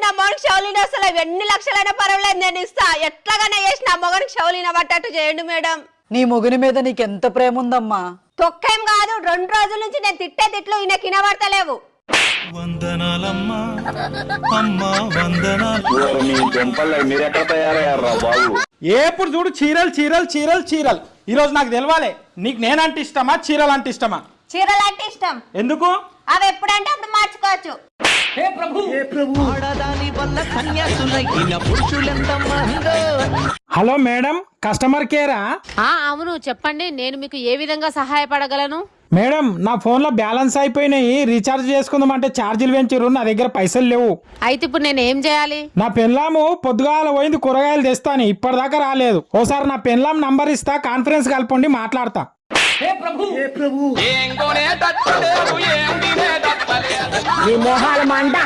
నా మొగనికి షౌలిన అసలు ఎన్ని లక్షలైనా పర్వాలేదు నేను ఇస్తా. ఎట్లాగానే చేసి నా మొగనికి షౌలిన పట్టట్టు చేయండి మేడం. నీ మొగుని మీద నీకెంత ప్రేమ ఉందమ్మా. తొక్కేం కాదు, 2 రోజుల నుంచి నేను తిట్టే తిట్లు ఈయన కినబడతలేవు. ఎప్పుడు చూడు చీరలు చీరలు చీరలు చీరలు. ఈ రోజు నాకు తెలవాలి, నీకు నేనంటే ఇష్టమా చీరలు అంటే ఇష్టమా? చీరలు అంటే ఇష్టం. ఎందుకు? అవి ఎప్పుడంటే అప్పుడు మార్చుకోవచ్చు. హలో మేడం, కస్టమర్ కేరా? అవును చెప్పండి, నేను మీకు ఏ విధంగా సహాయపడగలను? మేడం, నా ఫోన్ లో బ్యాలెన్స్ అయిపోయినాయి, రీఛార్జ్ చేసుకుందాం అంటే ఛార్జీలు పెంచారు, నా దగ్గర పైసలు లేవు. అయితే ఇప్పుడు నేను ఏం చేయాలి? నా పెన్లాము పొద్దుగాల పోయింది కూరగాయలు తెస్తాను, ఇప్పటిదాకా రాలేదు. ఓసారి నా పెన్లాం నంబర్ ఇస్తా, కాన్ఫరెన్స్ కలపండి, మాట్లాడతా. ఈ మొహాల మంట.